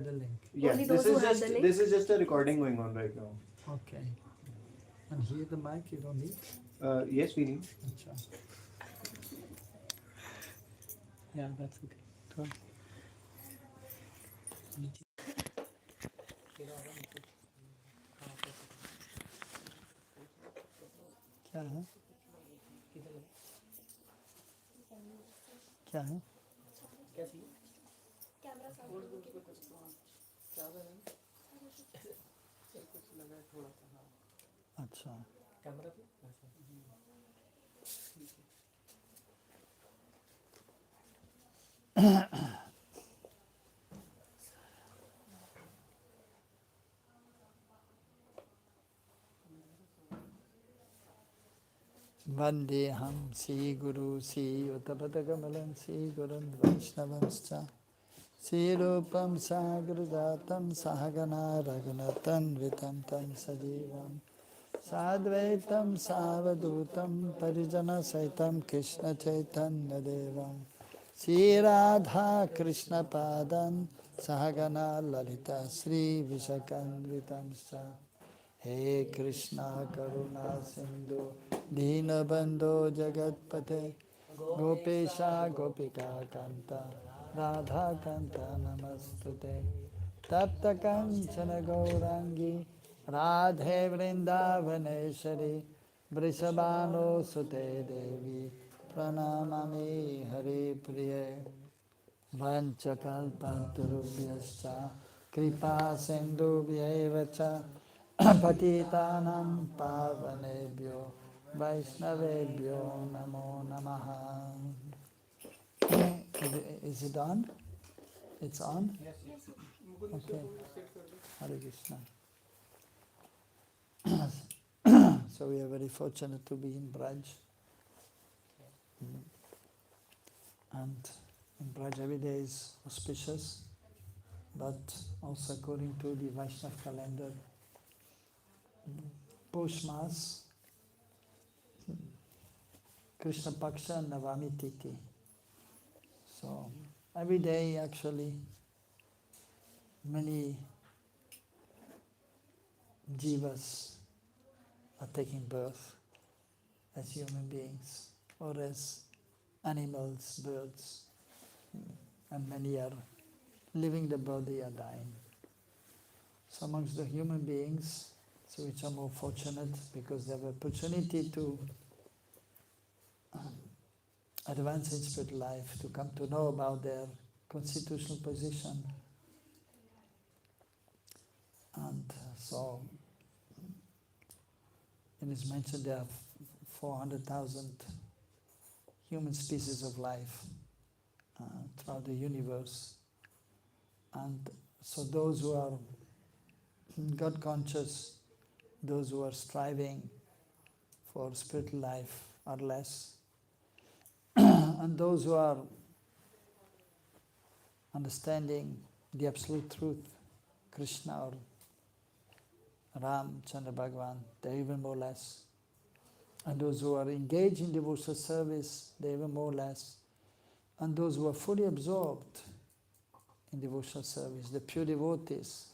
The link. Yes, Only this those who is have the just link. this is just a recording going on right now. Okay. And here the mic you don't need? Yes, we need. Acha. Yeah, that's okay. Go on. क्या है क्या है अच्छा वन्देऽहं श्रीगुरु श्रीयुतपदकमलं श्रीगुरुन् वैष्णवंश्च श्रीरूपं सागरजातं सहगना रघुनाथन्वितं तं सजीवं साद्वैतं सावधूतं परिजनसहितं कृष्णचैतन्यदेवं श्रीराधा कृष्णपादं सहगना ललिता श्रीविशकन्वितं च हे कृष्णा करुणा सिंधु दीनबंधो जगतपते गोपेशा गोपिका कांता राधा कांता नमस्तुते तप्त कंचन गौरांगी राधे वृंदावनेश्वरी वृषभानो सुते देवी प्रणमामि हरि प्रिये वंशकल्पतरुभ्यश्च कृपा सिन्धुभ्यैव च पतितानां पावनेभ्यो वैष्णवेभ्यो नमो नमः. Is it on? It's on? Okay. Hare Krishna. So we are very fortunate to be in Braj. And in Braj every day is auspicious, but also according to the Vaishnava calendar, Posh Mas, Krishna Paksha Navami Titi. So every day actually many jivas are taking birth as human beings or as animals, birds, and many are living the body are dying. So amongst the human beings, so which are more fortunate because they have opportunity to advance in spiritual life, to come to know about their constitutional position. And so it is mentioned there are 400,000 human species of life throughout the universe. And so those who are God conscious, those who are striving for spiritual life are less. And those who are understanding the absolute truth, Krishna or Ram, Chandra Bhagavan, they're even more less. And those who are engaged in devotional service, they're even more less. And those who are fully absorbed in devotional service, the pure devotees,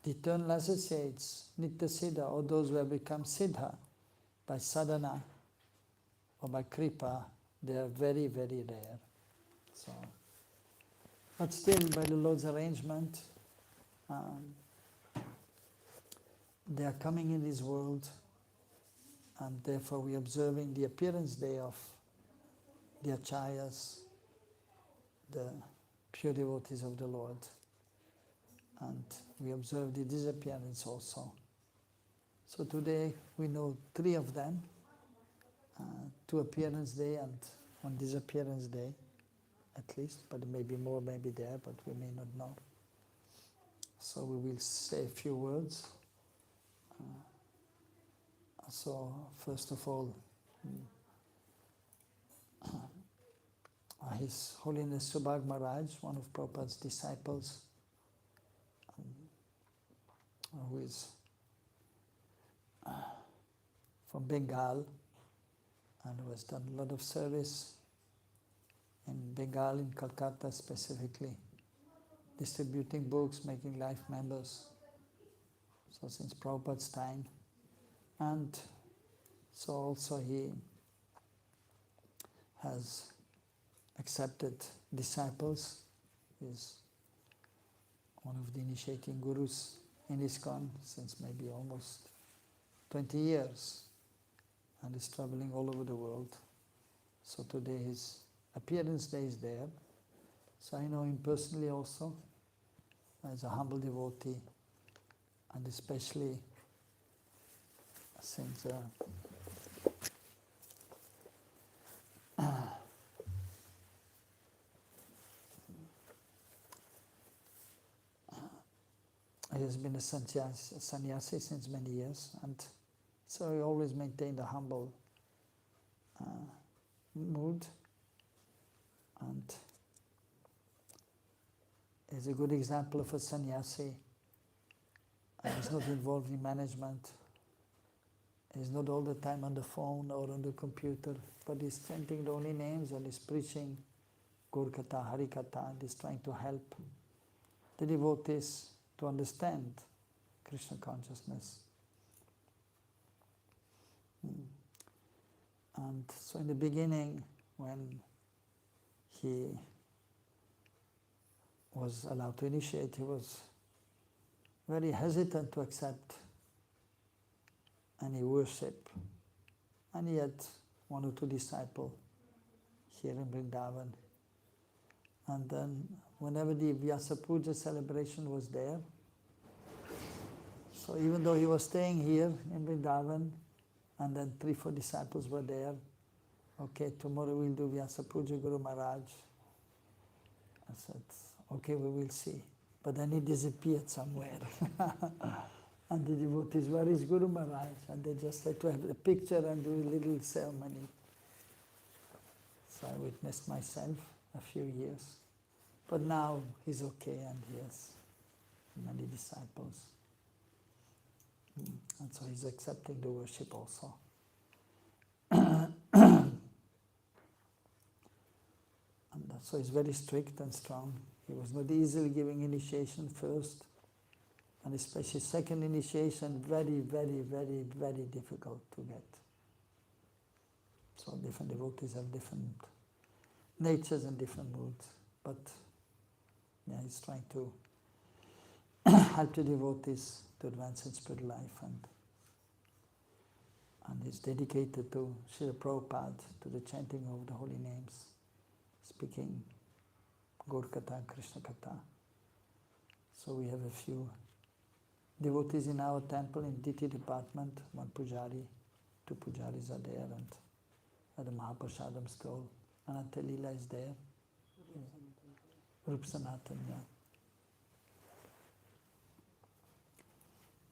the eternal associates, Nitya Siddha, or those who have become Siddha by sadhana or by kripa, they are very, very rare. So, but still, by the Lord's arrangement, they are coming in this world, and therefore we are observing the appearance day of the acharyas, the pure devotees of the Lord, and we observe the disappearance also. So today we know 3 of them, 2 appearance day and 1 disappearance day, at least, but maybe more may be there, but we may not know. So we will say a few words. So first of all, His Holiness Subhag Maharaj, one of Prabhupada's disciples, who is from Bengal and who has done a lot of service in Bengal, in Calcutta specifically. distributing books, making life members. So since Prabhupada's time. And so also he has accepted disciples. He is one of the initiating gurus in ISKCON since maybe almost 20 years and is traveling all over the world. So today his appearance day is there. So I know him personally also as a humble devotee, and especially since he has been a sannyasi since many years, and so he always maintained a humble mood, and is a good example of a sannyasi. He's not involved in management. He's not all the time on the phone or on the computer, but he's chanting the holy names and he's preaching Gurkatha, Harikatha, and he's trying to help the devotees to understand Krishna consciousness. And so in the beginning, when he was allowed to initiate, he was very hesitant to accept any worship. And he had one or two disciples here in Vrindavan. And then whenever the Vyasa Puja celebration was there, so even though he was staying here in Vrindavan, and then 3-4 disciples were there, okay, tomorrow we'll do Vyasa Puja, Guru Maharaj. I said, okay, we will see. But then he disappeared somewhere. And the devotees, where is Guru Maharaj? And they just had to have a picture and do a little ceremony. So I witnessed myself a few years. But now he's okay and he has many disciples. And so he's accepting the worship also. And so he's very strict and strong. He was not easily giving initiation first, and especially second initiation, very, very, very, very difficult to get. So different devotees have different natures and different moods, but yeah, he's trying to help the devotees to advance in spiritual life, and he's dedicated to Srila Prabhupada, to the chanting of the holy names, speaking Gurkatha, Krishna Katha. So we have a few devotees in our temple in DT department, one pujari, 2 pujaris are there, and at the Mahaprasadam stall, Ananta Leela is there. Rup Sanatan, yeah.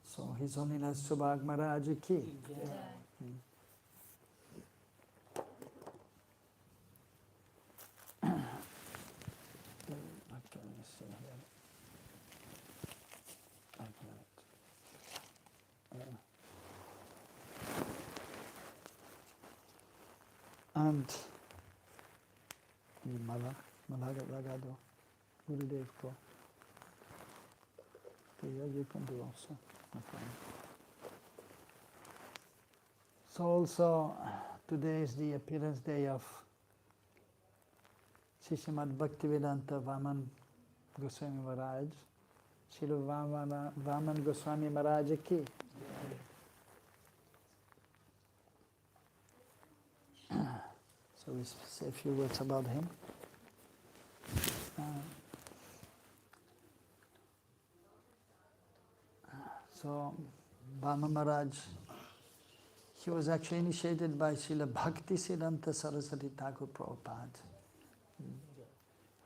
So His Holiness Subhag Maharaj ki. And ये माला लगा दो गुरुदेव को. So yeah, you can do also. Okay. So also today is the appearance day of Srimad Bhaktivedanta Vaman Goswami Maharaj. Srila Vaman Goswami Maharaj ki. So we say a few words about him. So Vaman Maharaj, he was actually initiated by Srila Bhaktisiddhanta Saraswati Thakur Prabhupada.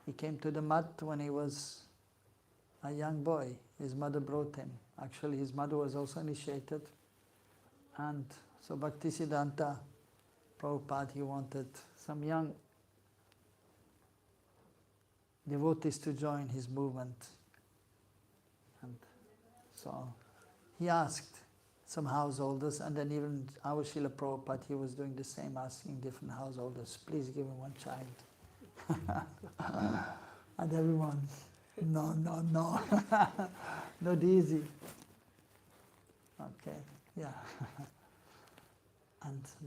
He came to the Math when he was a young boy. His mother brought him. Actually, his mother was also initiated. And so Bhaktisiddhanta Prabhupada, he wanted some young devotees to join his movement. And so he asked some householders, and then even our Srila Prabhupada, he was doing the same, asking different householders, please give him one child. And everyone No, no, no. Not easy. Okay, yeah.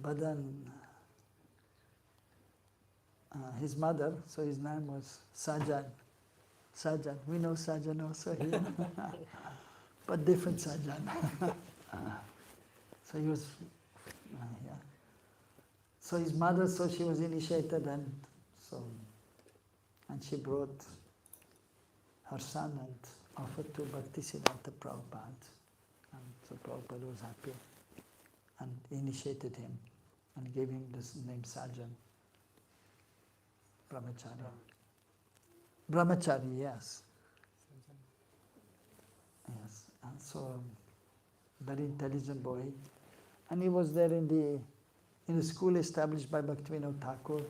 But then his mother, so his name was Sajan. Sajan, we know Sajan also here, but different Sajan. So he was, yeah. So his mother, so she was initiated, and she brought her son and offered to Bhaktisiddhanta Prabhupada. And so Prabhupada was happy and initiated him and gave him this name Sajan. Brahmachari. Brahmachari, yes. Yes. And so, very intelligent boy. And he was there in the school established by Bhaktivinoda Thakur.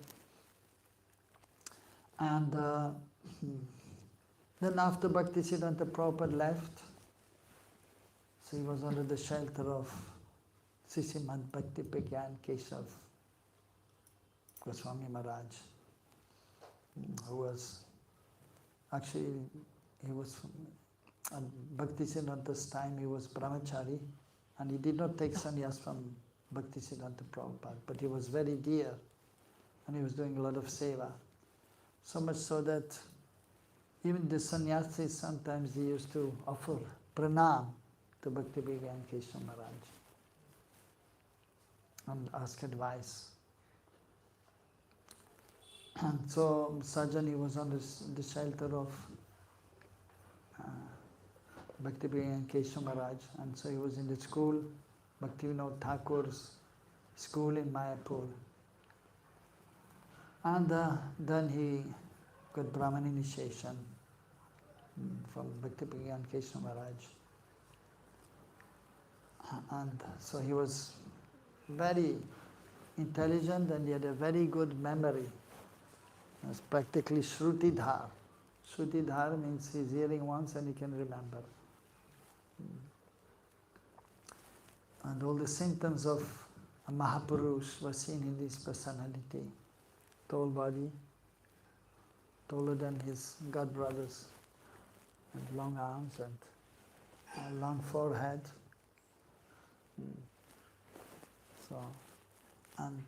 And then after Bhaktisiddhanta Prabhupada left, so he was under the shelter of Srimad Bhakti Pragyan Keshav Goswami Maharaj, who was actually, he was at Bhaktisiddhanta's time, he was brahmachari, and he did not take sannyas from Bhaktisiddhanta Prabhupada, but he was very dear, and he was doing a lot of seva. So much so that even the sannyasis, sometimes he used to offer pranam to Bhakti Pragyan Keshav Maharaj and ask advice. And so Sajan, he was on the shelter of Bhakti Pragyan Keshav Maharaj, and so he was in the school, Bhaktivinoda Thakur's school in Mayapur. And then he got Brahman initiation from Bhakti Pragyan Keshav Maharaj. And so he was very intelligent, and he had a very good memory. He was practically Shruti Dhar. Shruti Dhar means he's hearing once and he can remember. And all the symptoms of a Mahapurush were seen in his personality. Tall body, taller than his god brothers, and long arms and a long forehead. So, and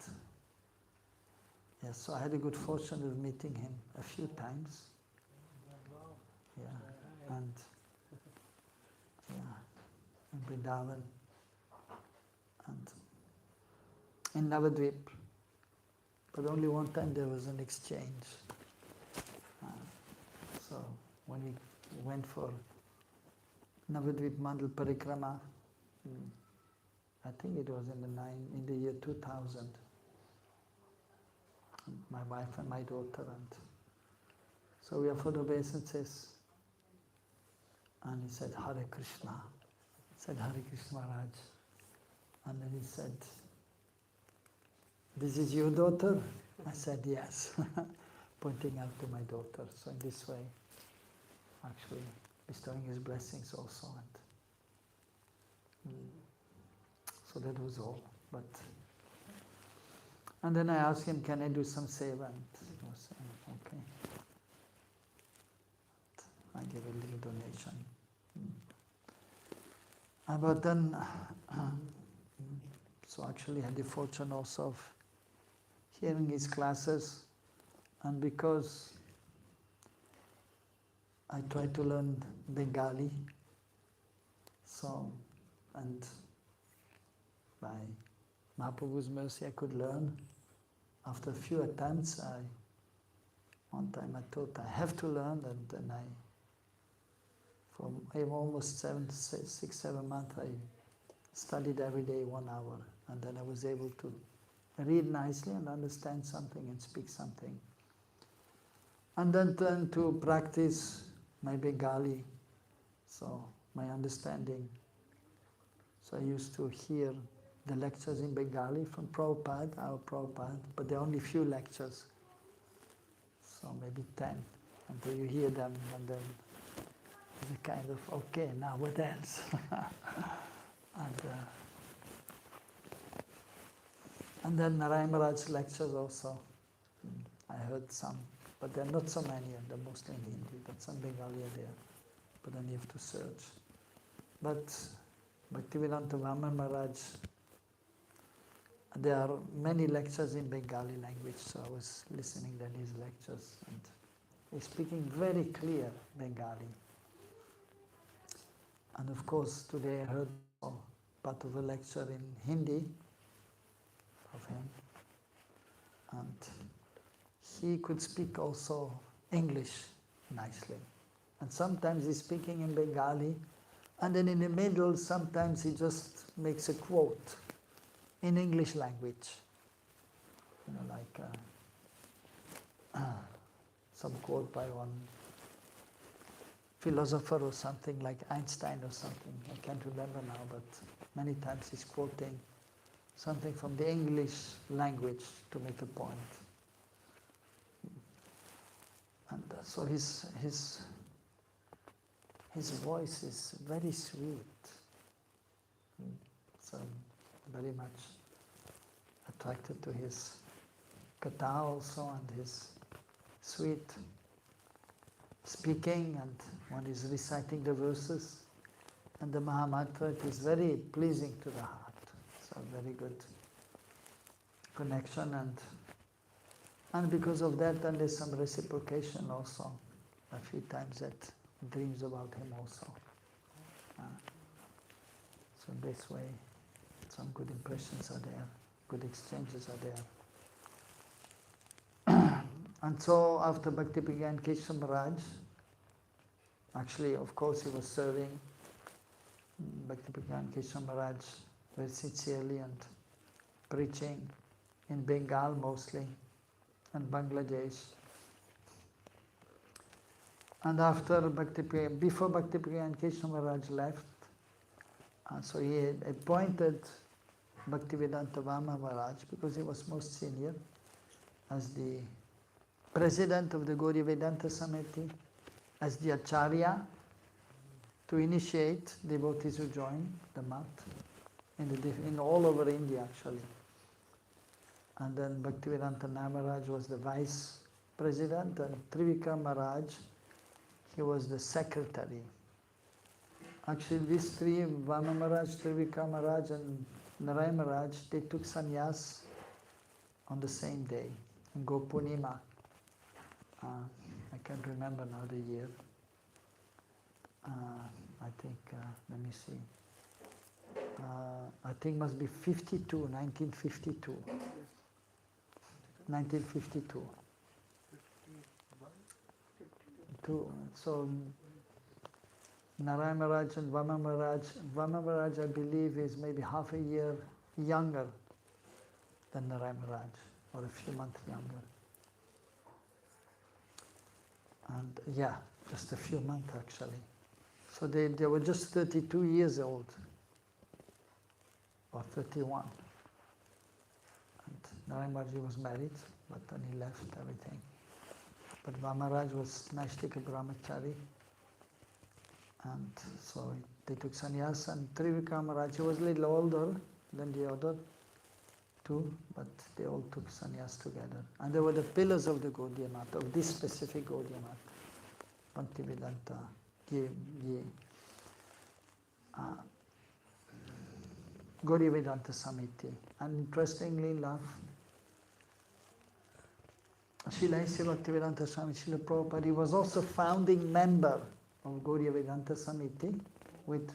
yes, so I had a good fortune of meeting him a few times. Yeah, and in Vrindavan and in Navadvip. But only one time there was an exchange. So when we went for Navadvip Mandal Parikrama, I think it was in the year 2000. My wife and my daughter, and so we offered obeisances. And he said, Hare Krishna. I said, Hare Krishna Maharaj. And then he said, this is your daughter? I said, yes, pointing out to my daughter. So in this way, actually bestowing his blessings also. So that was all. And then I asked him, can I do some seva? And he was saying, okay. I gave a little donation. But then, so actually I had the fortune also of hearing his classes, and because I tried to learn Bengali, so, and by Mahaprabhu's mercy I could learn. After a few attempts, one time I thought I have to learn, and then for almost 6-7 months, I studied every day 1 hour, and then I was able to read nicely and understand something and speak something. And then turn to practice my Bengali, so my understanding. So I used to hear the lectures in Bengali from Prabhupada, our Prabhupada, but there are only few lectures, so maybe 10, until you hear them, and then it's a kind of, okay, now what else? And then Narayan Maharaj's lectures also, I heard some, but there are not so many, and they're mostly in Hindi, but some Bengali are there. But then you have to search. But Bhaktivedanta Vaman Maharaj, there are many lectures in Bengali language, so I was listening to his lectures, and he's speaking very clear Bengali. And of course, today I heard part of a lecture in Hindi of him, and he could speak also English nicely. And sometimes he's speaking in Bengali, and then in the middle, sometimes he just makes a quote in English language, like some quote by one philosopher or something, like Einstein or something. I can't remember now, but many times he's quoting something from the English language to make a point. And so his voice is very sweet. So very much attracted to his katha also, and his sweet speaking, and one is reciting the verses and the Mahamantra. It is very pleasing to the heart. So very good connection, and because of that, then there's some reciprocation also. A few times that dreams about him also. So in this way, some good impressions are there, good exchanges are there. And so after Bhakti began, Keshav Maharaj, actually of course he was serving Bhakti began Keshav Maharaj very sincerely and preaching in Bengal mostly and Bangladesh. And before Bhakti began, Keshav Maharaj left, so he had appointed Bhaktivedanta Vama Maharaj, because he was most senior, as the president of the Gaudiya Vedanta Samiti, as the Acharya, to initiate devotees who join the Math in all over India actually. And then Bhaktivedanta Maharaj was the vice president, and Trivikram Maharaj, he was the secretary. Actually these three, Vama Maharaj, Trivikram Maharaj and Narayan Maharaj, they took sannyas on the same day, in Gopurnima. I can't remember now the year. I think, let me see. I think must be 1952. 1952. So Narayan Maharaj and Vama Maharaj I believe is maybe half a year younger than Narayan Maharaj, or a few months younger. And yeah, just a few months actually. So they were just 32 years old, or 31. And Narayan Maharaj was married, but then he left everything. But Maharaj was Naishtika Brahmachari, and so they took sannyas, and Trivikram Maharaj, he was a little older than the other two, but they all took sannyas together. And they were the pillars of the Gaudiya Math, of this specific Gaudiya Math, Bhaktivedanta, Gaudiya Vedanta Samiti. And interestingly enough, Srila Bhaktivedanta Swami Srila Prabhupada, he was also founding member of Gaudiya Vedanta Samiti with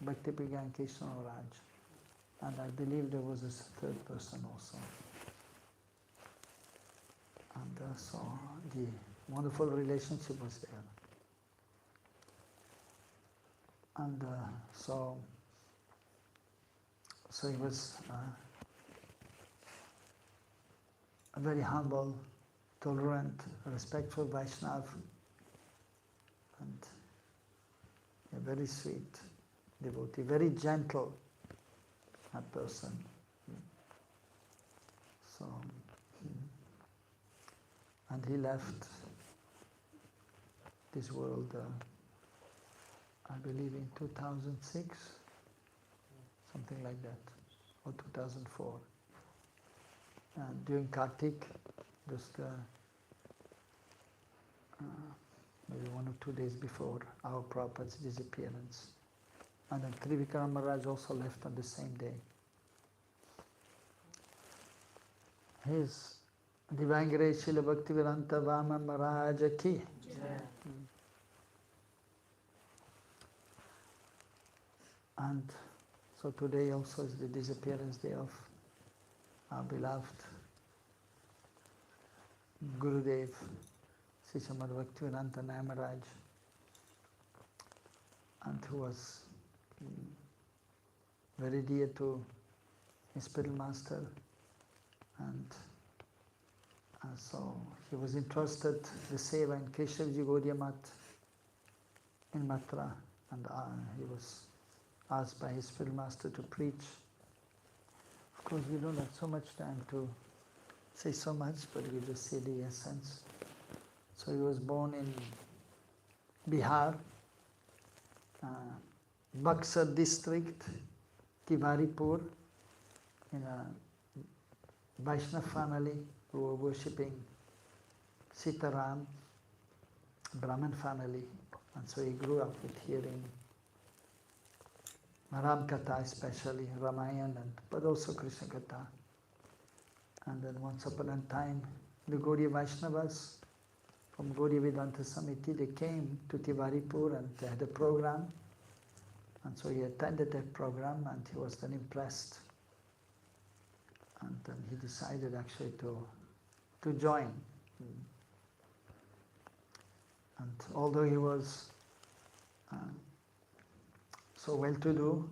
Bhakti Pragyan Keshav Maharaj. And I believe there was a third person also. And so the wonderful relationship was there. And so he was a very humble, tolerant, respectful Vaishnava, and a very sweet devotee, very gentle person. So, and he left this world, I believe in 2006, something like that, or 2004. And during Kartik, just maybe 1 or 2 days before our Prabhupada's disappearance. And then Trivikram Maharaj also left on the same day. His Divine Grace Srila Bhaktivedanta Vama Maharaj ki. And so today also is the disappearance day of our beloved Gurudev, Sri Samad Bhaktivedanta Maharaj, and who was very dear to his spiritual master, and so he was entrusted the seva in Keshavji Gaudiya Math in Mathura, and he was asked by his spiritual master to preach. Of course, we don't have so much time to say so much, but we just say the essence. So he was born in Bihar, Buxar district, Tiwaripur, in a Vaishnava family who were worshipping Sitaram, Brahmin family. And so he grew up with hearing Ram Katha especially, Ramayana, but also Krishna Katha. And then once upon a time, the Gaudiya Vaishnavas from Gaudiya Vedanta Samiti, they came to Tiwaripur and they had a program. And so he attended that program and he was then impressed. And then he decided actually to join. And although he was so well-to-do,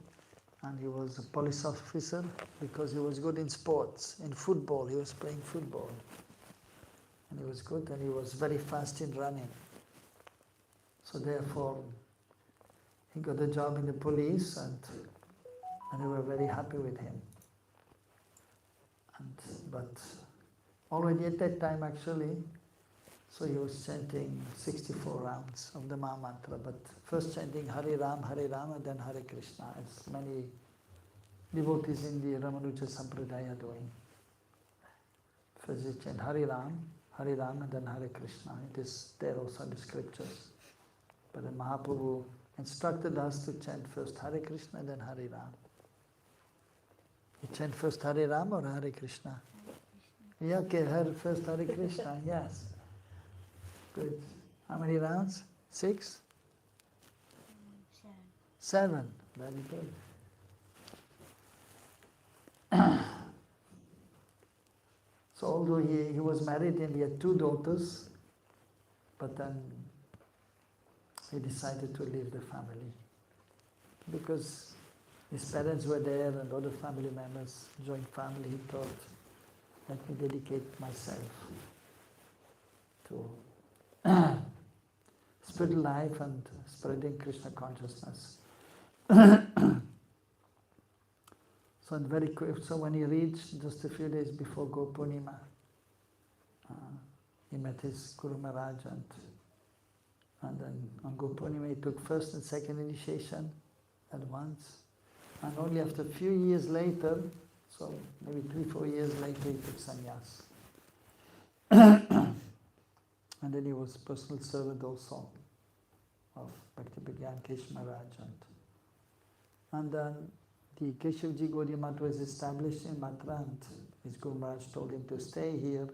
and he was a police officer because he was good in sports, in football, he was playing football. And he was good and he was very fast in running. So therefore, he got a job in the police and they were very happy with him. But already at that time actually, so he was chanting 64 rounds of the Maha Mantra, but first chanting Hare Ram, and then Hare Krishna, as many devotees in the Ramanuja Sampradaya are doing. First they chant Hare Ram, and then Hare Krishna. It is there also in the scriptures. But the Mahaprabhu instructed us to chant first Hare Krishna, then Hare Ram. You chant first Hare Ram or Hare Krishna? Yeah, okay, first Hare Krishna, yes. Good. How many rounds? 6? 7. Very good. So although he was married and he had 2 daughters, but then he decided to leave the family because his parents were there and other family members, joint family. He thought, let me dedicate myself to spiritual life and spreading Krishna consciousness. So very quick, so when he reached just a few days before Gopurnima, he met his Guru Maharaj and then on Gopurnima he took first and second initiation at once. And only after a few years later, so maybe 3-4 years later, he took sannyas. And then he was personal servant also of Bhakti Vigyan Kesh Maharaj. And then the Keshavji Gaudiya Math was established in Mathura, and his Guru Maharaj told him to stay here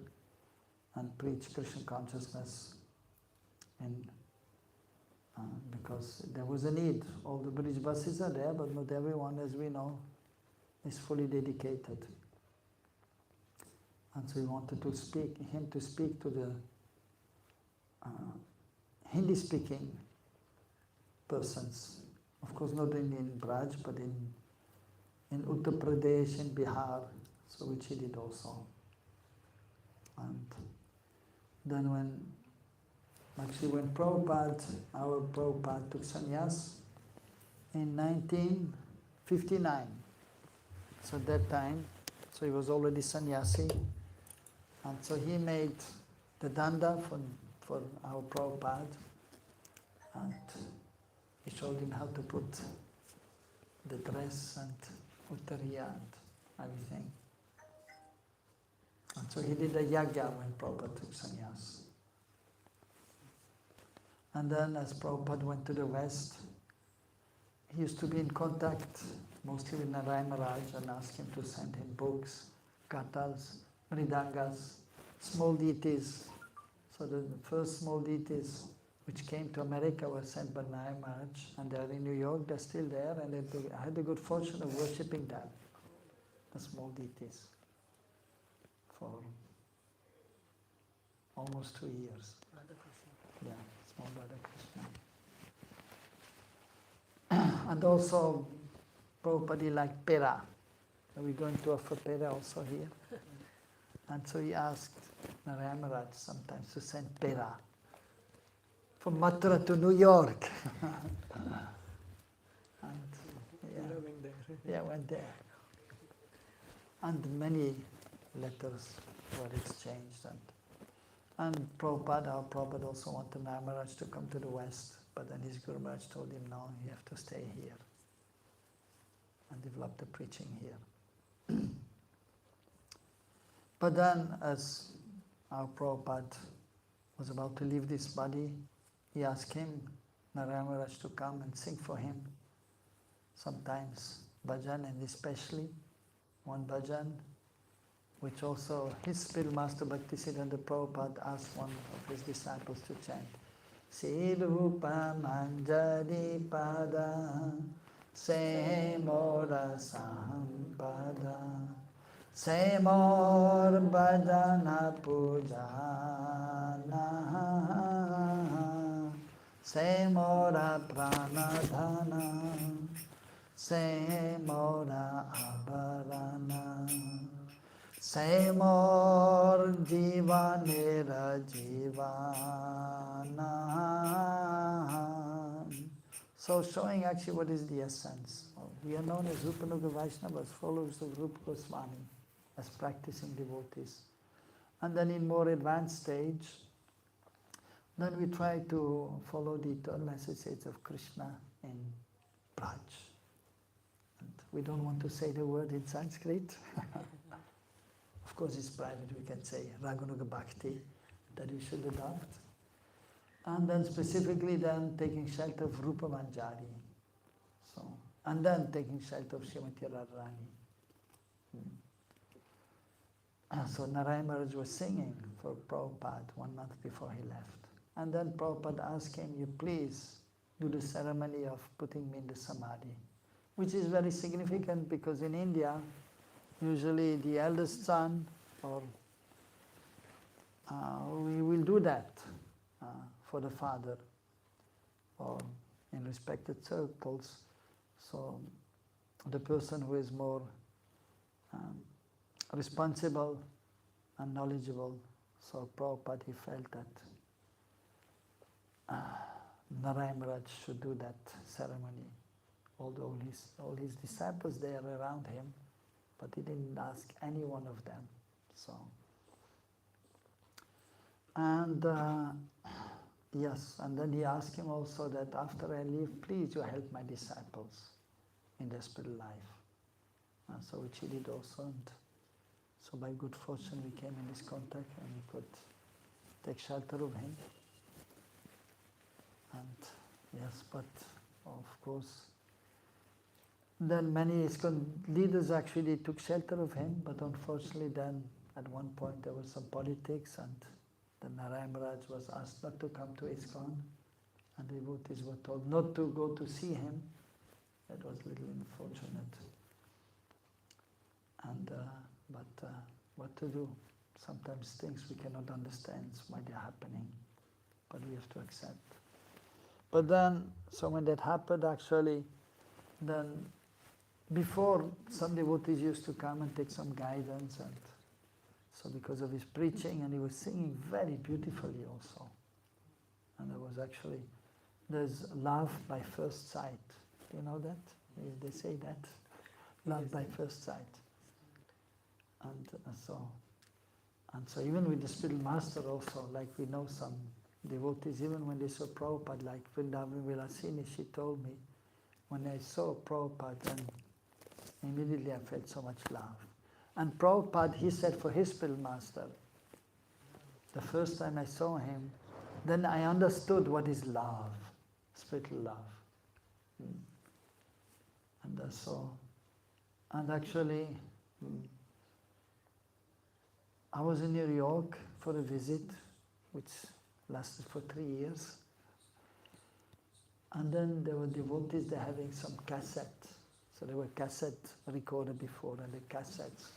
and preach Krishna consciousness because there was a need. All the Brij buses are there, but not everyone, as we know, is fully dedicated. And so he wanted him to speak to the Hindi-speaking persons. Of course, not in Braj, but in Uttar Pradesh, in Bihar, so which he did also. And then when our Prabhupada took sannyas in 1959. So at that time, so he was already sannyasi, and so he made the danda for our Prabhupada, and he showed him how to put the dress and uttariya and everything. And so he did a yagya when Prabhupada took sannyas. And then as Prabhupada went to the West, he used to be in contact mostly with Narayana Maharaj and asked him to send him books, kathas, mridangas, small deities. So the first small deities which came to America were sent by Narayana Maharaj, and they are in New York, they're still there, and I had the good fortune of worshipping them, the small deities, for almost 2 years. Yeah, small Radha Krishna. And also, Prabhupada liked pera. Are we going to offer pera also here? And so he asked Narayana Maharaj sometimes to send pera from Mathura to New York. And yeah, went there. And many letters were exchanged. And Prabhupada, our Prabhupada also wanted Narayana Maharaj to come to the West, but then his Guru Maharaj told him, no, you have to stay here and develop the preaching here. But then, as our Prabhupada was about to leave this body, he asked him, Narayana Maharaj, to come and sing for him. Sometimes bhajan, and especially one bhajan, which also his spiritual master Bhaktisiddhanta Prabhupada asked one of his disciples to chant. Si Rupa Manjari Pada Se Mora Sampada Se Mor Bhajana Pujana Se Mora Pranadhana Se Mora Abharana Se Mor Jivanera Jivana. So showing actually what is the essence. We are known as Rupanuga Vaishnavas, followers of Rupa Goswami, as practicing devotees. And then in more advanced stage, then we try to follow the eternal associates of Krishna in Braj. And we don't want to say the word in Sanskrit. Of course it's private, we can say Raganuga Bhakti, that we should adopt. And then specifically then taking shelter of Rupa Manjari. So, and then taking shelter of Srimati Radharani. So Narayana Maharaj was singing for Prabhupada 1 month before he left. And then Prabhupada asked him, you please do the ceremony of putting me in the Samadhi. Which is very significant because in India, usually the eldest son, or we will do that for the father, or in respected circles. So the person who is more responsible and knowledgeable. So Prabhupada, he felt that Narayana Maharaj should do that ceremony. Although all his disciples, they are around him, but he didn't ask any one of them. So, and yes, and then he asked him also that after I leave, please you help my disciples in their spiritual life. And so which he did also. And so by good fortune we came in this contact and we could take shelter of him. And yes, but of course, then many ISKCON leaders actually took shelter of him, but unfortunately then at one point there was some politics and then Narayana Maharaj was asked not to come to ISKCON and the devotees were told not to go to see him. That was a little unfortunate. And but what to do? Sometimes things we cannot understand why they're happening, but we have to accept. But then, so when that happened actually, then before some devotees used to come and take some guidance, and so because of his preaching, and he was singing very beautifully also. And there was actually, there's love by first sight. Do you know that? They say that. Love by first sight. And so even with the spiritual master also, like we know some devotees, even when they saw Prabhupada, like Vrindavan Vilasini, she told me, when I saw Prabhupada, then immediately I felt so much love. And Prabhupada, he said for his spiritual master, the first time I saw him, then I understood what is love, spiritual love. And actually, I was in New York for a visit, which lasted for 3 years. And then there were devotees, they're having some cassettes. So there were cassettes recorded before, and the cassettes.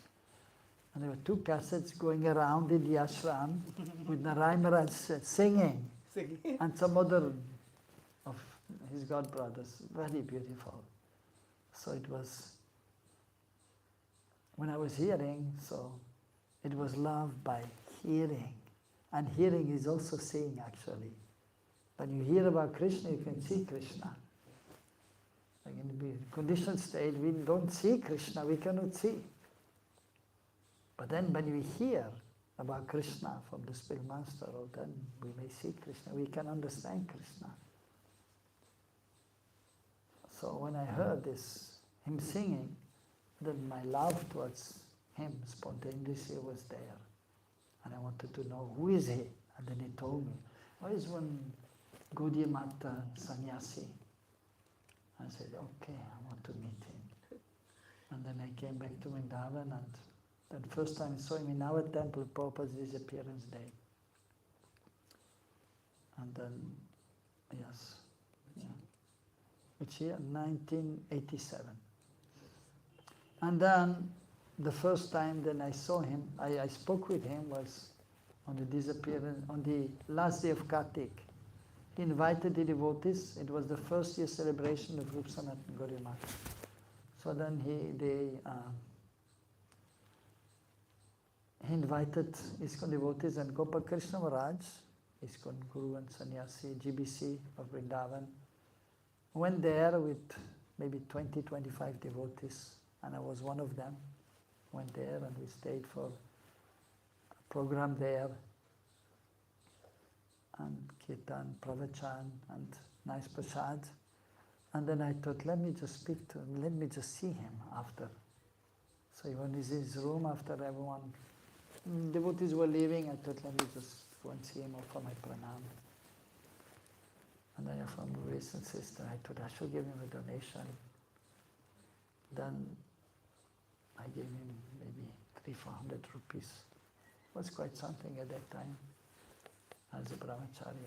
And there were 2 cassettes going around in the ashram with Narayan Maharaj singing, and some other of his god brothers. Very beautiful. So it was, when I was hearing, so it was love by hearing. And hearing is also seeing, actually. When you hear about Krishna, you can see Krishna. Like in the conditioned state, we don't see Krishna, we cannot see. But then when we hear about Krishna from the spiritual master, then we may see Krishna, we can understand Krishna. So when I heard this, him singing, then my love towards him spontaneously was there. And I wanted to know, who is he? And then he told me, oh, he's one Gaudiya Mata sannyasi. I said, okay, I want to meet him. And then I came back to Vrindavan, and the first time I saw him in our temple, Prabhupada's disappearance day. And then, yes, yeah. Which year? 1987. And then the first time that I saw him, I spoke with him was on the disappearance, on the last day of Kartik. He invited the devotees. It was the first year celebration of Rup Sanatana Gaudiya Mata. So then he invited ISKCON devotees, and Gopal Krishna Maharaj, ISKCON Guru and Sannyasi, GBC of Vrindavan, went there with maybe 20, 25 devotees, and I was one of them. Went there and we stayed for a program there, and kirtan, pravachan, and nice prasad. And then I thought, let me just speak to him, let me just see him after. So he went in his room after everyone, devotees were leaving. I thought, let me just go and see him, offer my pranam. And then from a recent sister, I thought I should give him a donation. Then I gave him maybe 300-400 rupees. It was quite something at that time as a brahmachari.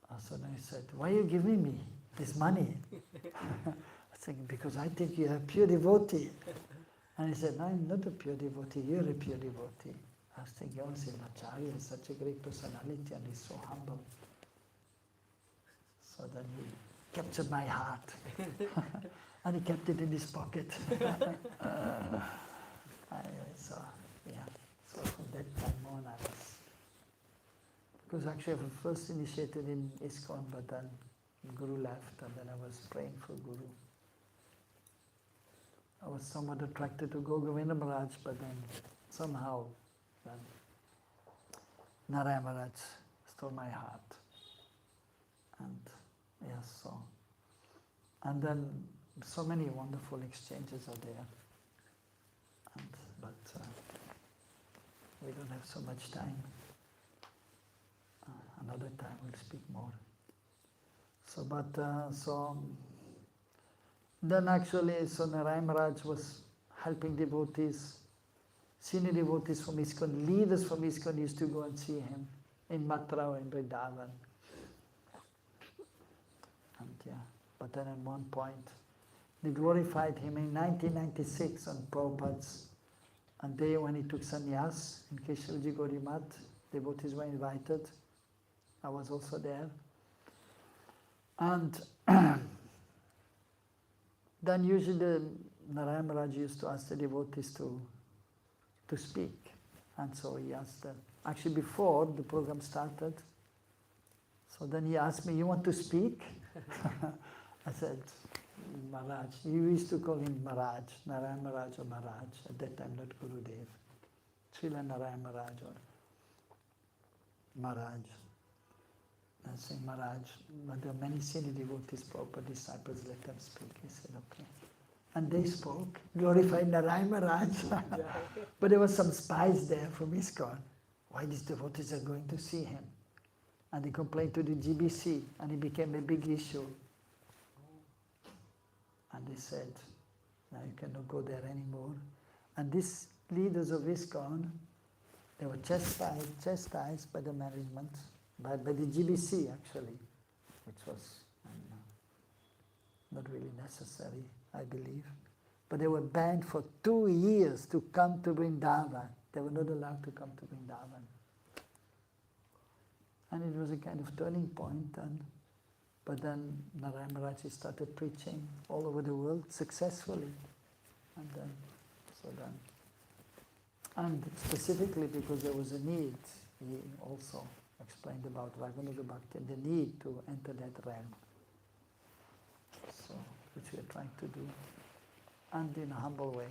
And so then he said, why are you giving me this money? I was thinking, because I think you're a pure devotee. And he said, no, I'm not a pure devotee, you're a pure devotee. I was thinking, oh, Srimacharya is such a great personality and he's so humble. So then he captured my heart. And he kept it in his pocket. So from that time on I was, because actually I was first initiated in ISKCON, but then Guru left, and then I was praying for Guru. I was somewhat attracted to Govinda Maharaj, but then somehow Narayan Maharaj stole my heart. And yes, so. And then so many wonderful exchanges are there. But we don't have so much time. Another time we'll speak more. So then actually, so Narayan Maharaj was helping devotees, senior devotees from ISKCON, leaders from ISKCON used to go and see him in Mathura or in Vrindavan. And yeah, but then at one point, they glorified him in 1996 on Prabhupada's day when he took sannyas in Keshavji Gaudiya Math. Devotees were invited. I was also there. And then usually the Narayan Maharaj used to ask the devotees to speak. And so he asked them, actually before the program started, so then he asked me, you want to speak? I said, Maharaj. He used to call him Maharaj, Narayan Maharaj or Maharaj. At that time, not Gurudev. Srila Narayan Maharaj or Maharaj. I saying Maharaj, but there are many senior devotees, proper disciples, let them speak. He said, okay. And they spoke, glorified Narayan Maharaj. But there were some spies there from ISKCON. Why these devotees are going to see him? And he complained to the GBC, and it became a big issue. And they said, now you cannot go there anymore. And these leaders of ISKCON, they were chastised by the management, by the GBC actually, which was not really necessary, I believe. But they were banned for 2 years to come to Vrindavan. They were not allowed to come to Vrindavan. And it was a kind of turning point. But then Narayana Maharaj started preaching all over the world successfully. And specifically because there was a need, he also explained about Raganuga Bhakti and the need to enter that realm. So, which we are trying to do. And in a humble way,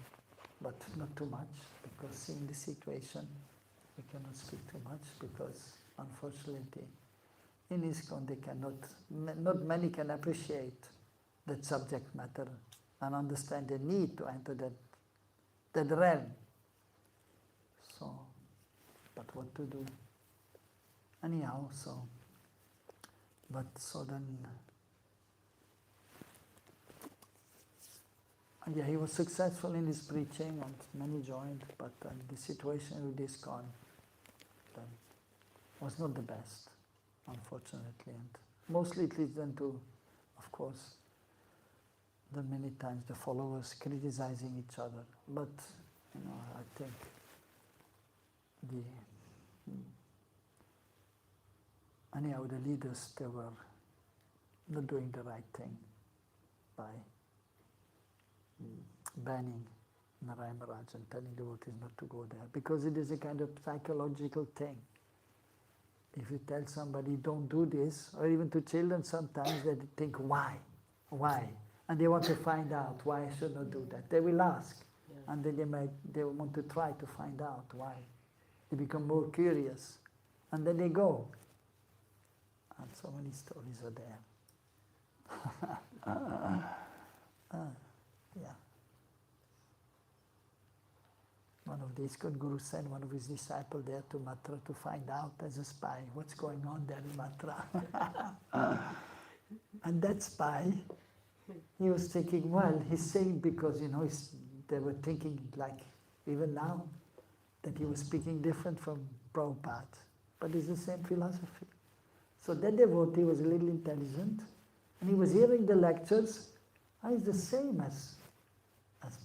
but not too much, because seeing the situation, we cannot speak too much, because unfortunately, in ISKCON they cannot, not many can appreciate that subject matter and understand the need to enter that realm. So, but what to do? Anyhow, so then, yeah, he was successful in his preaching and many joined, but the situation with ISKCON was not the best, unfortunately. And mostly it leads then to, of course, the many times the followers criticizing each other. But, I think anyhow, the leaders, they were not doing the right thing by banning Narayana Maharaj and telling devotees not to go there, because it is a kind of psychological thing. If you tell somebody don't do this, or even to children sometimes they think why, and they want to find out why I should not do that. They will ask, and then they want to try to find out why. They become more curious, and then they go. And so many stories are there. Yeah. One of the ISKCON gurus sent one of his disciples there to Mathura to find out as a spy what's going on there in Mathura. And that spy, he was thinking, well, he's saying because, they were thinking like, even now, that he was speaking different from Prabhupada. But it's the same philosophy. So that devotee was a little intelligent, and he was hearing the lectures. It's the same as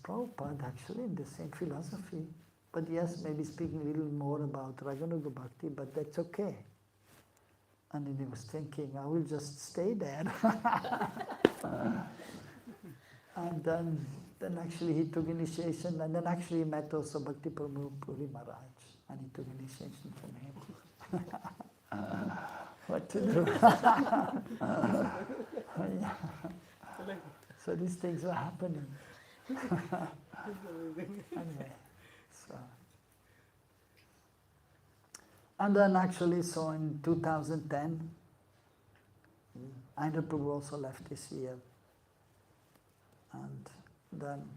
Prabhupada, actually, in the same philosophy. But yes, maybe speaking a little more about Raganuga Bhakti, but that's okay. And then he was thinking, I will just stay there. And then actually he took initiation, and then actually he met also Bhakti Puri Maharaj, and he took initiation from him. What to do? Yeah. So these things were happening. Anyway, so. And then actually, so in 2010, Indra Prabhu also left this year. And then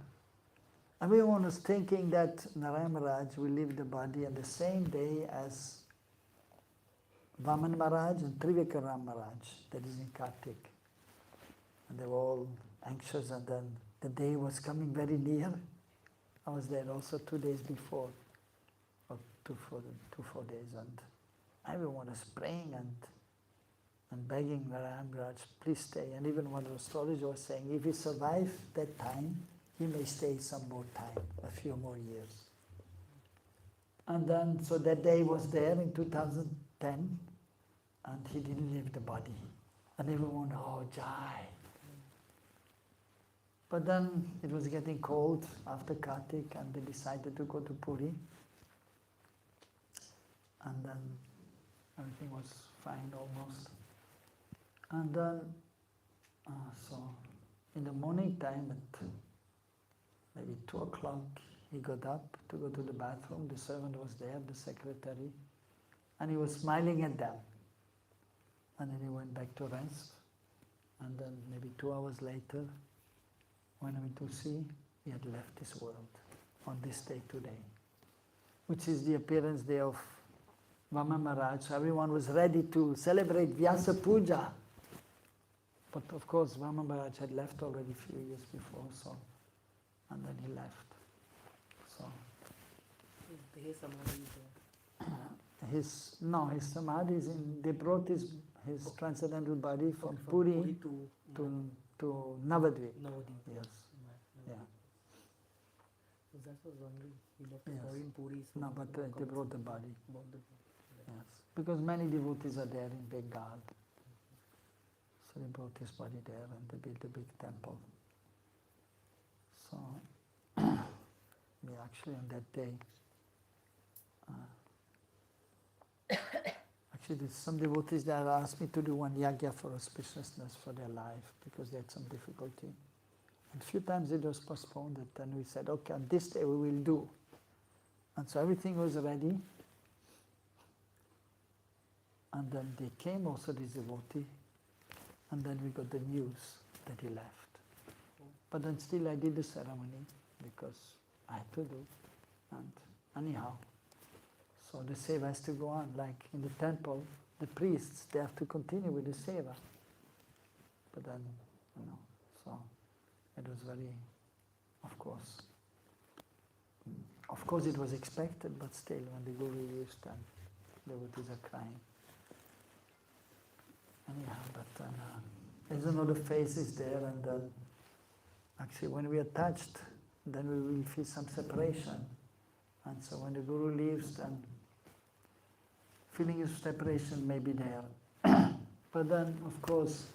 everyone was thinking that Narayana Maharaj will leave the body on the same day as Vaman Maharaj and Trivikram Maharaj, that is in Kartik. And they were all anxious, and then the day was coming very near. I was there also 2 days before, or 4 days, and everyone was praying and begging Narayana Maharaj, please stay. And even one of the stories was saying, if he survives that time, he may stay some more time, a few more years. And then, so that day was there in 2010, and he didn't leave the body. And everyone, oh, Jai. But then it was getting cold after Kartik, and they decided to go to Puri. And then everything was fine almost. And then, so in the morning time at maybe 2 o'clock, he got up to go to the bathroom. The servant was there, the secretary, and he was smiling at them. And then he went back to rest. And then maybe 2 hours later, when I went to see, he had left this world on this day today, which is the appearance day of Vama Maharaj, everyone was ready to celebrate Vyasa Puja. But of course, Vama Maharaj had left already a few years before, so, and then he left. So His samadhi is there. his samadhi is in. They brought his transcendental body from Puri to Navadvip. Navadvip. Yes. Yeah. So that was wondering. He left the Yes. body in Puri. So No, but they brought the body. Brought the Yes. Because many devotees are there in Bengal. So they brought his body there and they built a big temple. So we actually on that day, actually there's some devotees that asked me to do one yagya for auspiciousness for their life because they had some difficulty. And a few times it was postponed, and then we said, okay, on this day we will do. And so everything was ready. And then they came also, this devotee, and then we got the news that he left. But then still I did the ceremony because I had to do. And anyhow, so the seva has to go on. Like in the temple, the priests, they have to continue with the seva. But then, so it was very, of course it was expected, but still when the Guru leaves, then devotees are crying. Anyhow, but there's another phase is there, and then actually when we are touched, then we will feel some separation. And so when the Guru leaves, then feeling of separation may be there. But then, of course,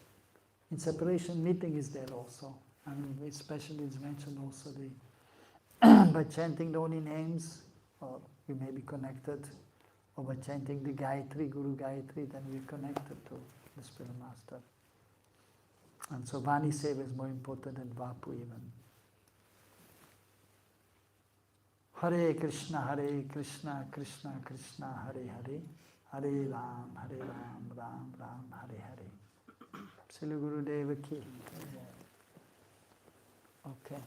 in separation, meeting is there also. I mean, especially it's mentioned also by chanting the holy names, or we may be connected, or by chanting the Gayatri, Guru Gayatri, then we're connected to the Spiritual Master. And so Vani Seva is more important than Vapu even. Hare Krishna, Krishna Krishna, Hare Hare, Hare Ram, Ram Ram, Hare Hare. Srila Gurudeva ki. Okay.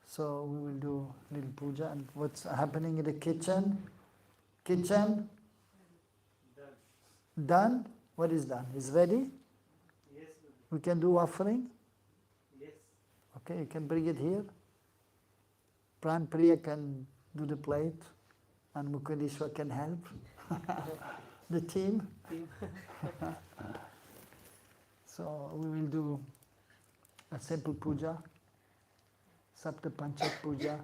So we will do little puja. And what's happening in the kitchen? Kitchen? Done? What is done? Is ready? Yes. We can do offering? Yes. Okay, you can bring it here. Pran Priya can do the plate and Mukundishwar can help. The team. So we will do a simple puja, Sapta Panchak puja,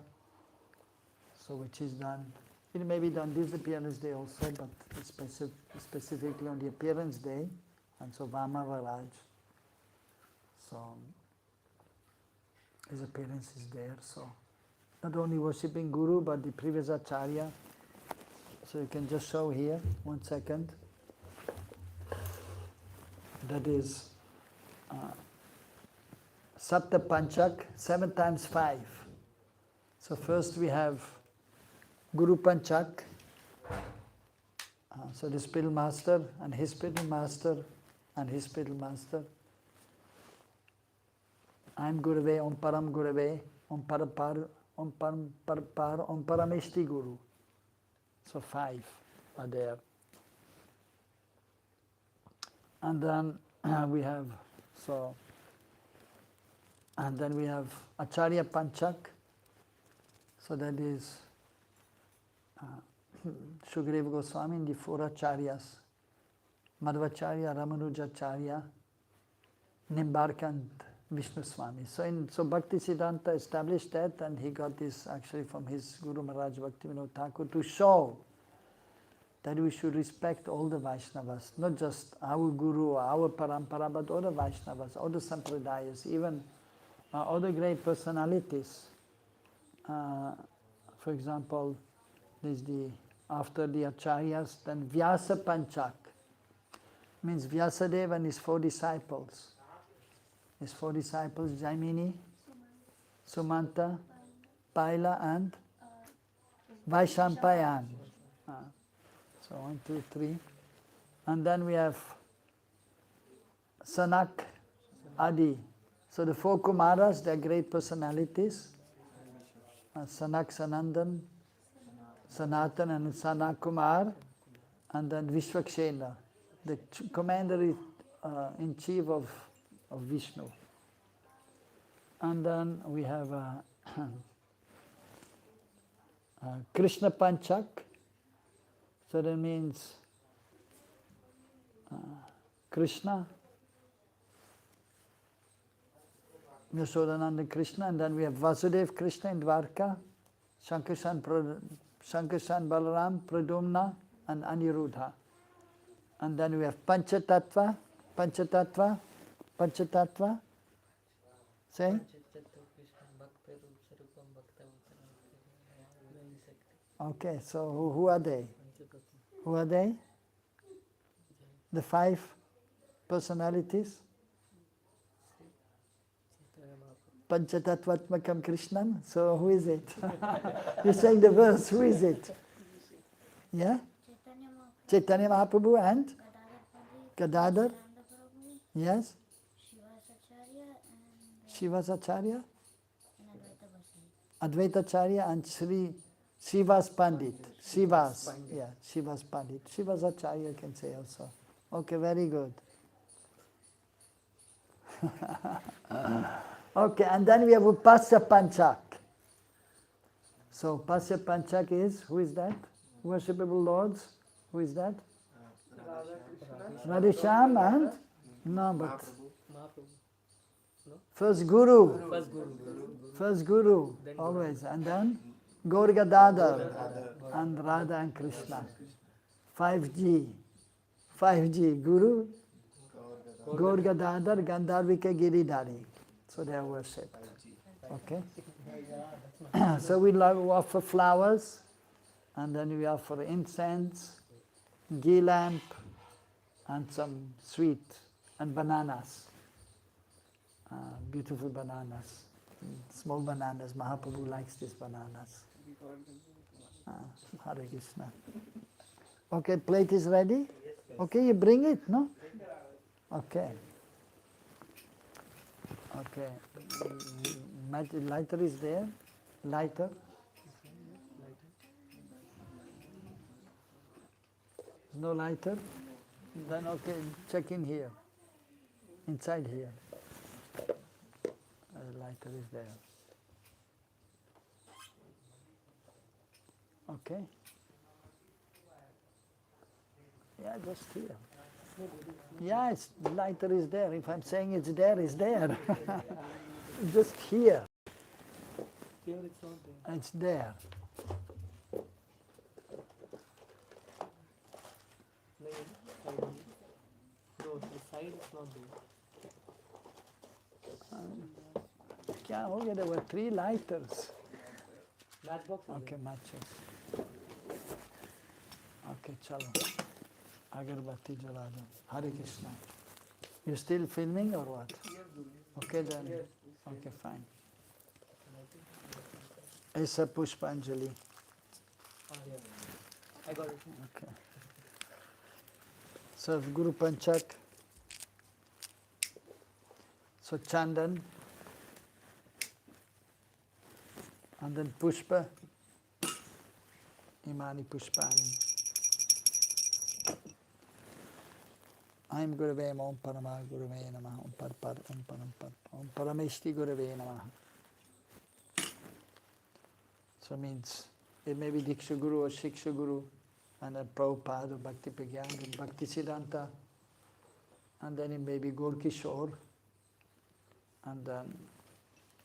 so which is done. It may be done this appearance day also, but specifically on the appearance day, and so Vama Varaj. So his appearance is there. So not only worshipping Guru, but the previous Acharya. So you can just show here, 1 second. That is Sapta Panchak, 7 times 5. So first we have Guru Panchak, so the spiritual master and his spiritual master and his spiritual master. I'm Gurave, Om Param Gurave, Om Parapar, Om Param Parapar, Om Parameshti Guru. So 5 are there. And then we have, and then we have Acharya Panchak, so that is Shukadeva Goswami and the 4 Acharyas, Madhvacharya, Ramanujacharya, Nimbarka and Vishnu Swami. So Bhakti Siddhanta established that, and he got this actually from his Guru Maharaj Bhaktivinoda Thakur to show that we should respect all the Vaishnavas, not just our Guru, our Parampara, but all the Vaishnavas, all the Sampradayas, even other great personalities. For example, there's after the Acharyas, then Vyasa Panchak, means Vyasadeva and his 4 disciples. His 4 disciples, Jaimini, Sumanta, Paila and Vaishampayan. So 1, 2, 3. And then we have Sanak, Adi. So the 4 Kumaras, they are great personalities. Sanak, Sanandan, Sanatan and Sanak Kumar. and then Vishwakshena, the commander-in-chief of Vishnu. And then we have Krishna Panchak, so that means Krishna, Yashodananda Krishna, and then we have Vasudev Krishna in Dwarka, Shankarshan Balaram, Pradumna, and Aniruddha. And then we have Panchatattva, say? Okay, so who are they? Who are they? The 5 personalities? Panchatattvatmakam Krishnan. So who is it? You're saying the verse, who is it? Yeah? Chaitanya Mahaprabhu and? Gadadhar? Yes? Shivasacharya? Advaitacharya and Srivas Pandit. Srivas, yeah, Srivas Pandit. Shivasacharya you can say also. Okay, very good. Okay, and then we have Upasya Panchak. So Upasya Panchak is, who is that? Worshipable lords, who is that? Radhesham and? No, but first Guru. First Guru, always. And then Gaur Gadadhar and Radha and Krishna. 5G. Guru, Gaur Gadadhar, Gandharvika Giridhari. So they are worshipped. Okay? So we offer flowers, and then we offer incense, ghee lamp, and some sweet, and bananas. Beautiful bananas. Small bananas. Mahaprabhu likes these bananas. Hare Krishna. Okay, plate is ready? Okay, you bring it, no? Okay. Okay. Lighter is there? Lighter? No lighter? Then okay, check in here. Inside here. The lighter is there. Okay. Yeah, just here. Yeah, the lighter is there. If I'm saying it's there, it's there. Just here. Here it's not there. It's there. No, the side is not there. क्या हो गया? There were 3 lighters. Matchbox is Okay, matches. Okay, chalo. Agarbatti jala do. Hare Krishna. You still filming or what? Okay then. Okay, fine. Aisa Pushpanjali. I got it. Okay. So Guru Panchak. So Chandan. And then Pushpa. Imani Pushpani. I am Gurave Om Parama Gurave Namaha Om Par Par Om Param Par Om Parameshti Gurave Namaha. So means it may be Diksha Guru or Shiksha Guru, and then Prabhupada or Bhakti Pragyan and Bhakti Siddhanta, and then it may be Gaur Kishore, and then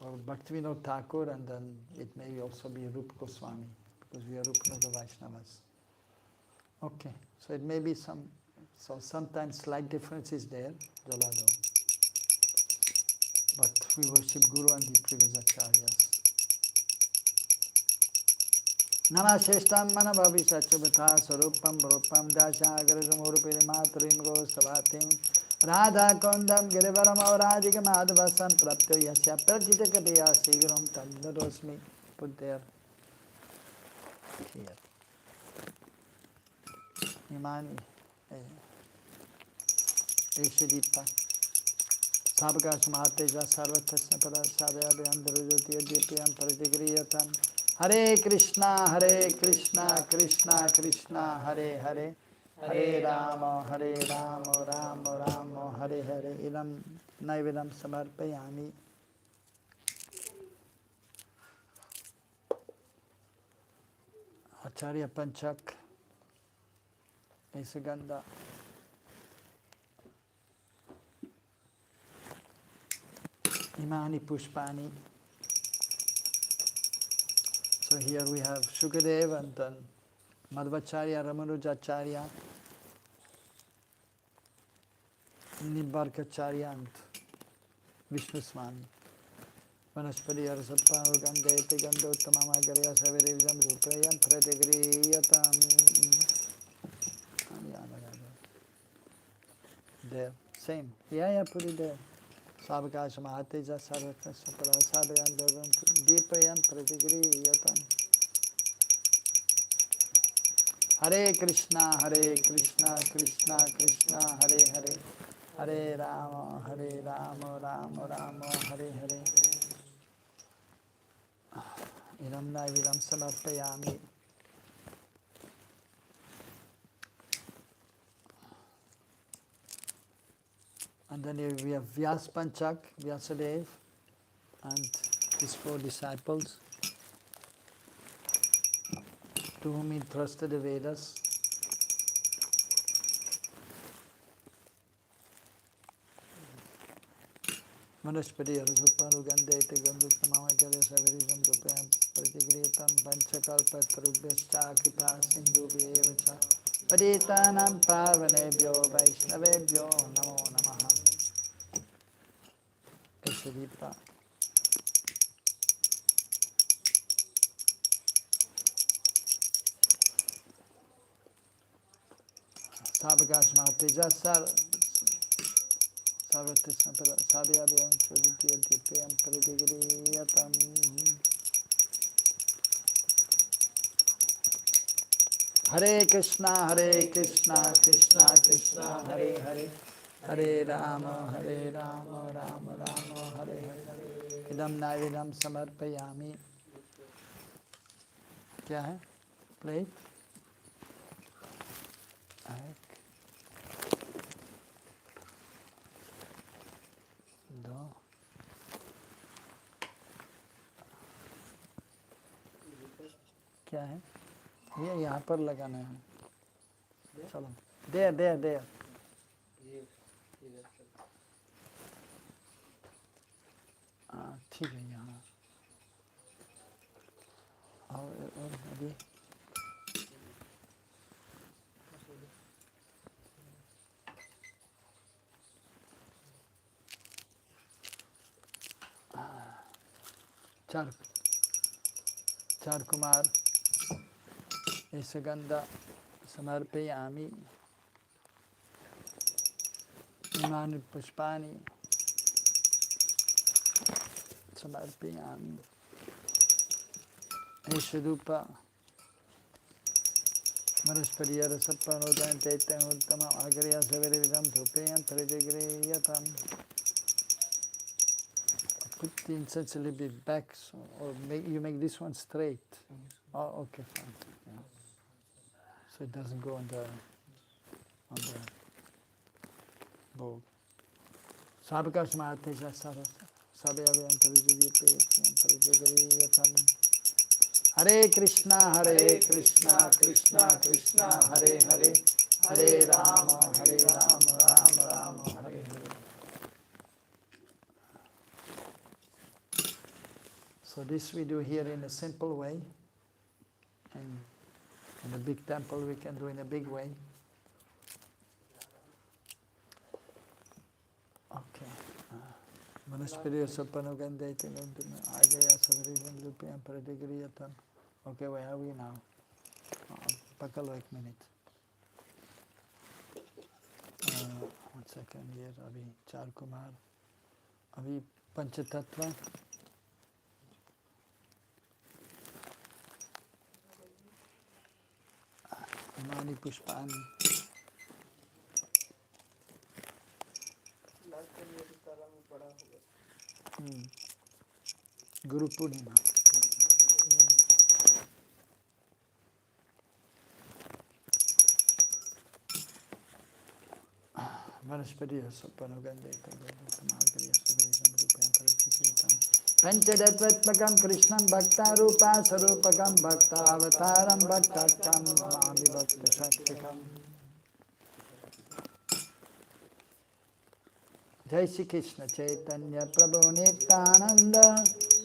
or Bhaktivinoda Thakur, and then it may also be Rupa Goswami, because we are Rupanuga Vaishnavas. Okay, so it may be so sometimes slight difference is there, Jalado. But we worship Guru and the previous acharyas. Nama Sheshtam Mana Bhavisa Chabata Sarupam Rupam Dashagarajam Urupiri Maturim Go Savatim Radha Kondam Girivaram Aurajika Madhavasam Prapto Yasya Prajita Kataya Sigaram Tandadosmi. Put there. Here. Imani. Eshadita. Sabakash Mahateja Sarvatasna Pada Sadaya Vyandharujoti Adipiyam Parajigriyatam. Hare Krishna, Krishna Krishna, Hare Hare. Hare Rama, Rama Rama, Hare Hare. Idam naivedam samarpayami. Acharya Panchak, Isaganda. Imani Pushpani. So here we have Shukadev and then Madhvacharya, Ramanujacharya, Nimbarkacharya and Vishnu Swami. Vanaspati Arasapano Gandete Gandotama Magarya Savirivjam Ruprayam Pratigriyatam. There, same. Yeah, put it there. Sabakash Mahateja Sarvata Sapara Sadhayan Dogan Deepayam Pratigriyatam. Hare Krishna, Krishna Krishna, Hare Hare. Hare Rama, Rama Rama, Hare Hare. Idam naividam samarpayami. And then here we have Vyas Panchak, Vyasadev, and his 4 disciples, to whom he trusted the Vedas. Manuspati Rupanuga Dhara Gandutama Magarya Savirivjam Rupayam Pratigriyatam Panchakalpa Tarubhyascha Kripa Sindhubhyevacha Patitanam Pavanebhyo Vaishnavebhyo Namo Namaha. Keshavipra. Sabakash Mahateja Sarvatisna Sadhyabhyam Chuditya Dipyam Pratigriyatam. Hare Krishna, Krishna Krishna, Hare Hare. Hare Rama, Rama Rama, Hare Hare. Idam naividam samarpayami. क्या है? Plate? क्या है? ये यहाँ पर लगाना है. चलो. There. ठीक है यहाँ. और अभी चार Kumar Isaganda Samarpayami Imani Pushpani Samarpayami Eshadupa Manaspariya Sapanodan Tetan Uttama Agriya Savirividam Dhupayam Pratigriyatam. Put the incense a little bit back, so, or you make this one straight. Oh, okay, fine. Yeah. So it doesn't go on the bowl. Sabakash Mahateja Sadhyabhyam Pratigriyatam. Hare Krishna, Krishna Krishna, Hare Hare. Hare Rama, Rama Rama, Hare Hare. So this we do here in a simple way, and in a big temple we can do in a big way. Okay. Manaspiriya Rupanuga Dhara. Okay, where are we now? Pakalo ek minute. 1 second here. Abhi Char Kumar. Abhi Panchatattva. Imani Pushpani. Guru Purnima. Vanaspati Rupanuga Panchadatvakam Krishnam Bhakta Rupa Sarupakam Bhakta Avataram Bhaktakam Mami Bhakta Shaktikam. Jai Shri Krishna Chaitanya Prabhu Nityananda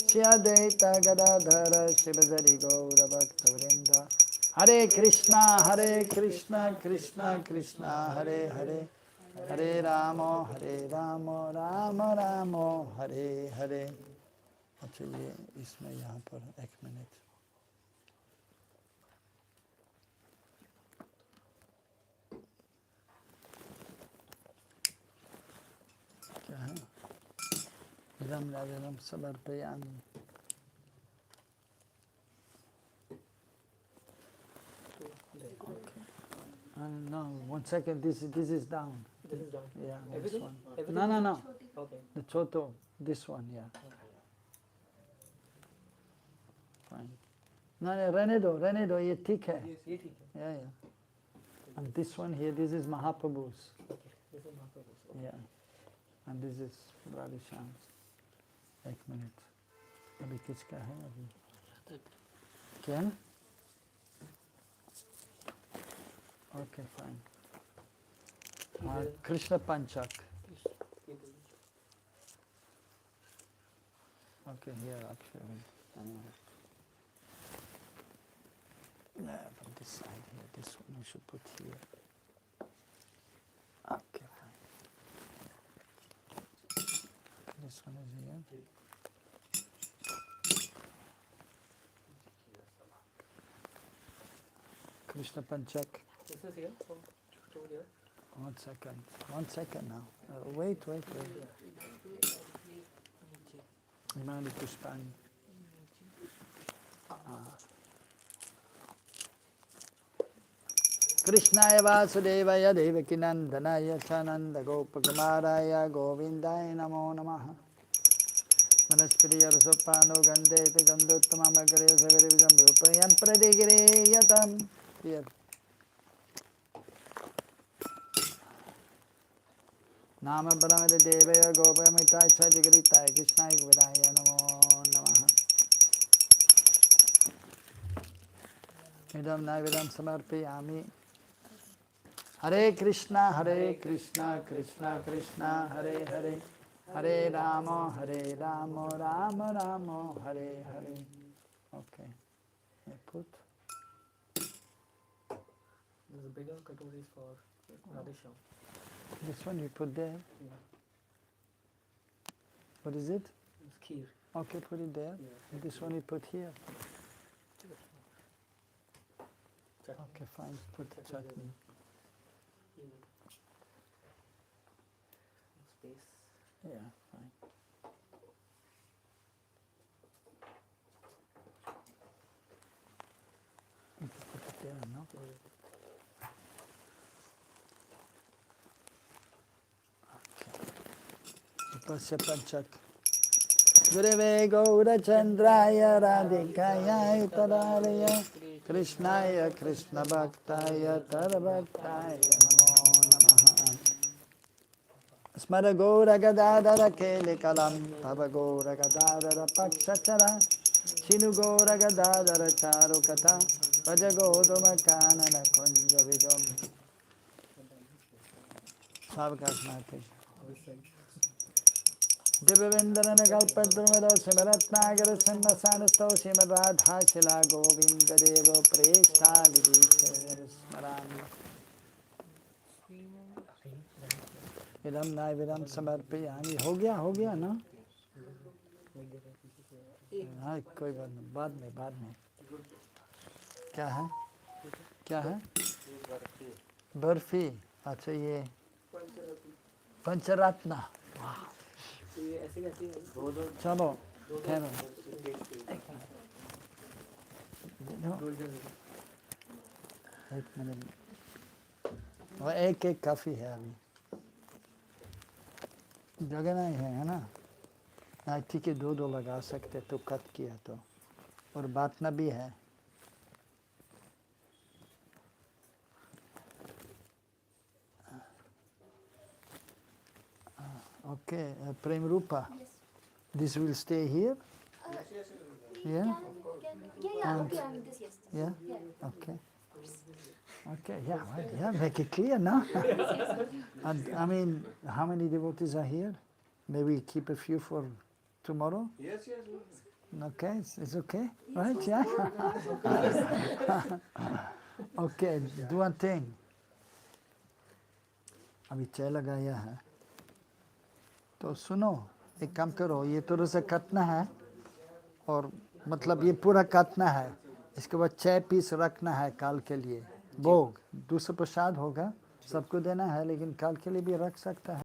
Shri Advaita Gadadhara Shivadari Gaura Bhakta Vrinda. Hare Krishna, Krishna Krishna, Hare Hare, Hare Ramo, Ramo Ramo, Hare Hare. अच्छा ये इसमें यहाँ पर एक minute क्या है रम राजनम समर्पयामि. No, 1 second. This is down. This is down. Yeah, Everything? this one. Everything? No. Okay. The choto. This one, yeah. Fine. No, रहने दो ये ठीक है. ये ठीक है. Yeah. And this one here, this is Mahaprabhu's. Okay. This is Mahaprabhu's. Okay. Yeah. And this is Radha Shyam's. एक minute. अभी किसका है अभी? क्या है? Okay, fine. Krishna Panchak. Okay, here actually. Yeah, from this side here. This one I should put here. Okay, fine. Okay, this one is here. Krishna Panchak. This is here. So, over here. 1 second now. Wait. Imani Pushpani. Krishnaya Vasudevaya Devaki Nandanaya Chananda Gopakumaraya Govindaya Namo Namaha. Manaspiriya Rasopano Gandete Ganduttamamagare Savirivijam Rupayam Pradigire Yatam. Here. Nama Brahmada Devaya Gopamitai Sajagaritai Krishnaya Vidaya Namo Namaha. Idam Naivedam Samarpayami. Hare Krishna, Krishna Krishna, Hare Hare, Hare Rama, Rama Rama, Hare Hare. Okay. I put. There's a bigger katoris for Radhesham. This one you put there. Yeah. What is it? It's kheer. Okay, put it there. Yeah. And this one you put here. Chutney. Okay, fine. Put the chutney. Space. Yeah, fine. You can put it there, no? Pasya Panchak. Gurave Gaurachandraya Radhikaya Utararaya Krishnaya Krishna Bhaktaya Tarabhaktaya Namo Namaha. Smara Gaura Gadadara Kelikalam Tava Gaura Gadadara Pakshachara Shinu Gaura Gadadara Charukata Vaja Goduma Kanana Kunja Vidam. Savakasmati. Divyavendana Kalpadrumada Simaratnagara Sanmasanasto Simaradha Shila Govinda Deva Preshta Vidisha Smarami. Vidam Naividam Samarpayami. हो गया ना? हाँ कोई बात नहीं, बाद में. क्या है? बर्फी. अच्छा ये पंचरत्न. चलो ठहरो. एक मिनट. और एक काफी है अभी. जगह नहीं है ना? ठीक है, दो लगा सकते तो कट किया तो. और बातना भी है. Okay, Prem Rupa. Yes. This will stay here? Yeah? Okay, I mean this, yes. Yeah? Yeah. Okay. Okay, yeah, well, yeah, make it clear now. And I mean, how many devotees are here? Maybe keep a few for tomorrow? Yes. Okay, it's okay, right? Yeah. Okay, do one thing. अभी चाय लगाया है तो सुनो एक काम करो ये थोड़ा सा काटना है और मतलब ये पूरा काटना है इसके बाद 6 पीस रखना है काल के लिए भोग दूसरा प्रसाद होगा सबको देना है लेकिन काल के लिए भी रख सकता है